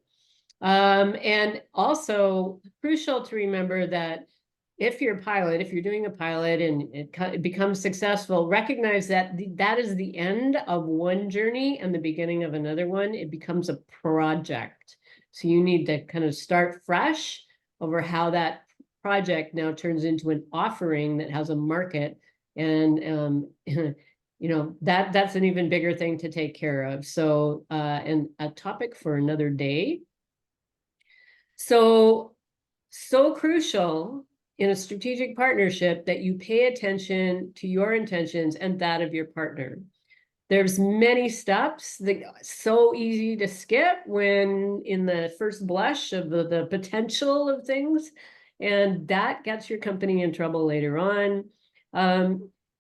And also crucial to remember that if you're doing a pilot and it becomes successful, recognize that that is the end of one journey and the beginning of another one. It becomes a project. So you need to kind of start fresh over how that project now turns into an offering that has a market. And that's an even bigger thing to take care of. So and a topic for another day. So crucial in a strategic partnership that you pay attention to your intentions and that of your partner. There's many steps that so easy to skip when in the first blush of the potential of things, and that gets your company in trouble later on.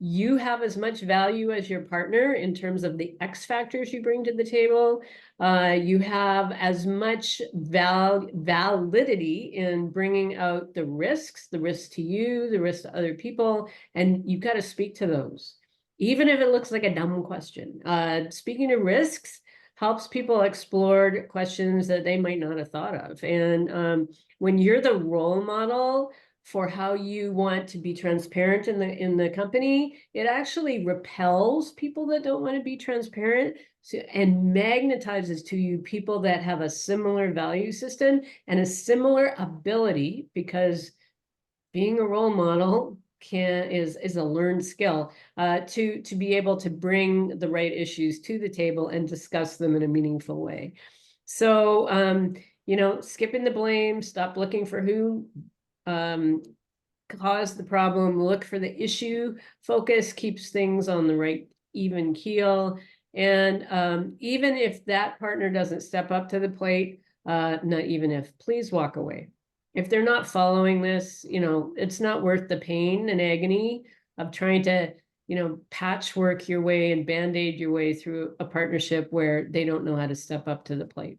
You have as much value as your partner in terms of the X factors you bring to the table. You have as much validity in bringing out the risks to you, the risks to other people, and you've got to speak to those. Even if it looks like a dumb question. Speaking of risks helps people explore questions that they might not have thought of. And when you're the role model for how you want to be transparent in the company, it actually repels people that don't want to be transparent, and magnetizes to you people that have a similar value system and a similar ability, because being a role model is a learned skill, to be able to bring the right issues to the table and discuss them in a meaningful way. So skipping the blame, stop looking for who caused the problem, look for the issue. Focus keeps things on the right even keel. And even if that partner doesn't step up to the plate, not even if, please walk away. If they're not following this, it's not worth the pain and agony of trying to, patchwork your way and band-aid your way through a partnership where they don't know how to step up to the plate.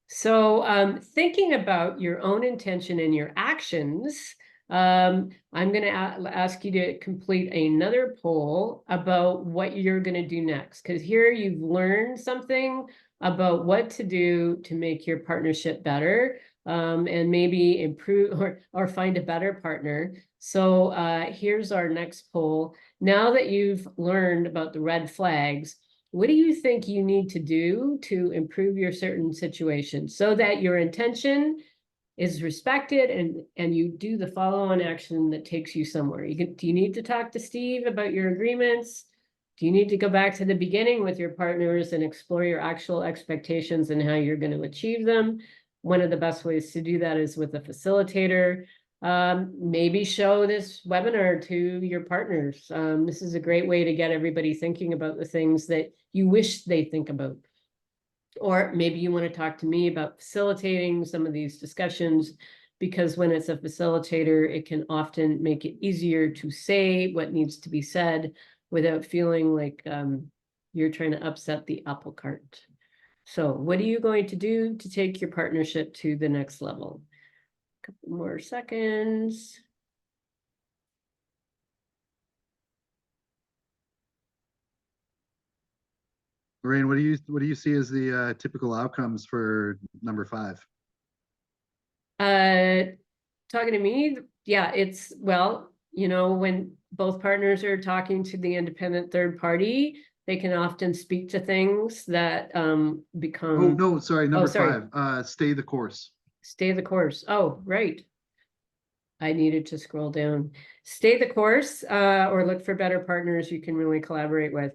So thinking about your own intention and your actions, I'm going to ask you to complete another poll about what you're going to do next. Because here you've learned something about what to do to make your partnership better. And maybe improve or find a better partner. So here's our next poll. Now that you've learned about the red flags, what do you think you need to do to improve your certain situation so that your intention is respected and you do the follow-on action that takes you somewhere? Do you need to talk to Steve about your agreements? Do you need to go back to the beginning with your partners and explore your actual expectations and how you're going to achieve them? One of the best ways to do that is with a facilitator. Maybe show this webinar to your partners. This is a great way to get everybody thinking about the things that you wish they think about. Or maybe you want to talk to me about facilitating some of these discussions, because when it's a facilitator, it can often make it easier to say what needs to be said without feeling like you're trying to upset the apple cart. So what are you going to do to take your partnership to the next level? A couple more seconds. Lorraine, what do you see as the typical outcomes for number 5? Talking to me, yeah, it's, well, when both partners are talking to the independent third party, they can often speak to things that become. Oh, no, sorry, number sorry. 5, stay the course. Stay the course. Oh, right. I needed to scroll down. Stay the course, or look for better partners you can really collaborate with.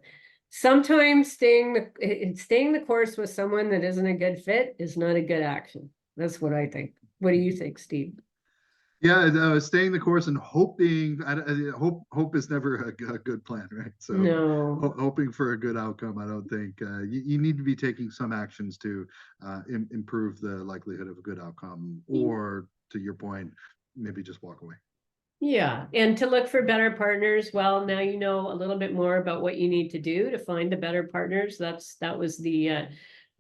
Sometimes staying the course with someone that isn't a good fit is not a good action. That's what I think. What do you think, Steve? Yeah, staying the course and hoping. Hope is never a good plan, right? So no, hoping for a good outcome. I don't think you need to be taking some actions to improve the likelihood of a good outcome, or to your point, maybe just walk away. Yeah, and to look for better partners. Well, now you know a little bit more about what you need to do to find the better partners. That was the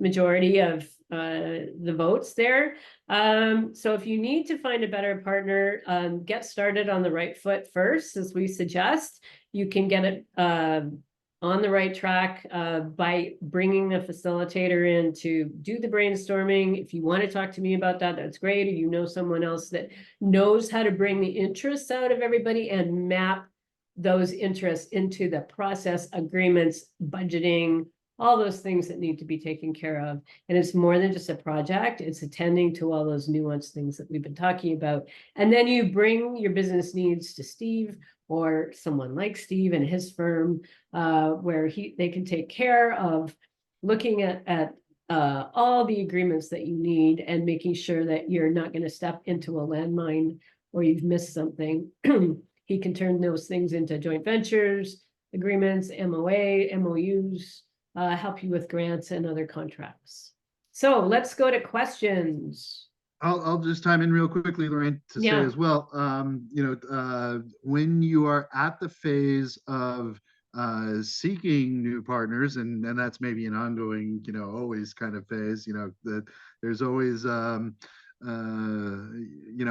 majority of the votes there. So if you need to find a better partner, get started on the right foot first, as we suggest. You can get it on the right track by bringing a facilitator in to do the brainstorming. If you want to talk to me about that, that's great. Or you know someone else that knows how to bring the interests out of everybody and map those interests into the process, agreements, budgeting, all those things that need to be taken care of. And it's more than just a project, it's attending to all those nuanced things that we've been talking about. And then you bring your business needs to Steve or someone like Steve and his firm, where they can take care of looking at all the agreements that you need and making sure that you're not going to step into a landmine or you've missed something. He can turn those things into joint ventures, agreements, MOA, MOUs, help you with grants and other contracts. So let's go to questions. I'll just chime in real quickly, Lorraine, to say Yeah. as well, when you are at the phase of seeking new partners, and that's maybe an ongoing, always kind of phase, that there's always,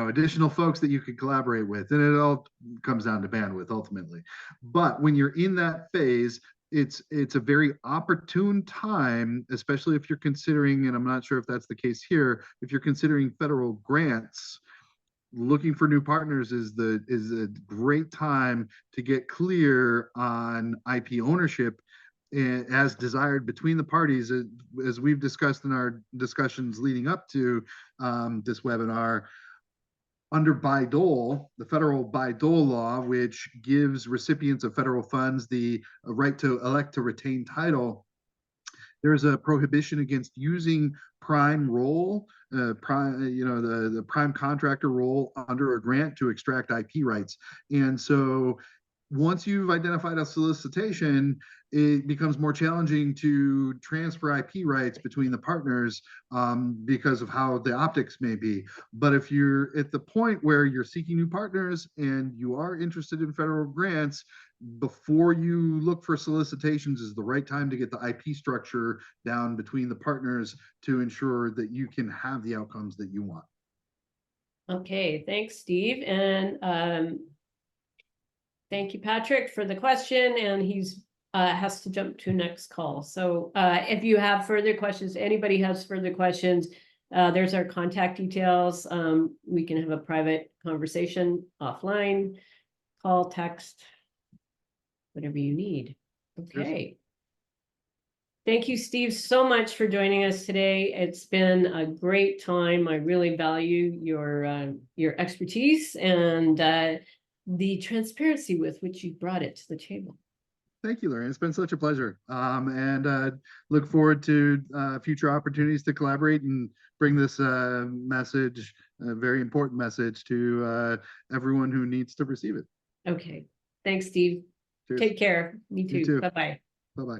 additional folks that you could collaborate with, and it all comes down to bandwidth ultimately. But when you're in that phase, it's a very opportune time, especially if you're considering, and I'm not sure if that's the case here, if you're considering federal grants. Looking for new partners is a great time to get clear on IP ownership as desired between the parties, as we've discussed in our discussions leading up to this webinar. Under Bayh-Dole, the federal Bayh-Dole law, which gives recipients of federal funds the right to elect to retain title, there's a prohibition against using prime role, the prime contractor role under a grant to extract IP rights. And so once you've identified a solicitation, it becomes more challenging to transfer IP rights between the partners because of how the optics may be. But if you're at the point where you're seeking new partners and you are interested in federal grants, before you look for solicitations is the right time to get the IP structure down between the partners to ensure that you can have the outcomes that you want. Okay, thanks, Steve. And thank you, Patrick, for the question. And he's has to jump to next call. So if you have further questions, anybody has further questions, there's our contact details. We can have a private conversation offline, call, text, whatever you need. Okay. Thank you, Steve, so much for joining us today. It's been a great time. I really value your expertise and the transparency with which you brought it to the table. Thank you, Lorraine. It's been such a pleasure. And look forward to future opportunities to collaborate and bring this message, a very important message, to everyone who needs to receive it. Okay. Thanks, Steve. Cheers. Take care. Me You too. too. Bye-bye. Bye-bye.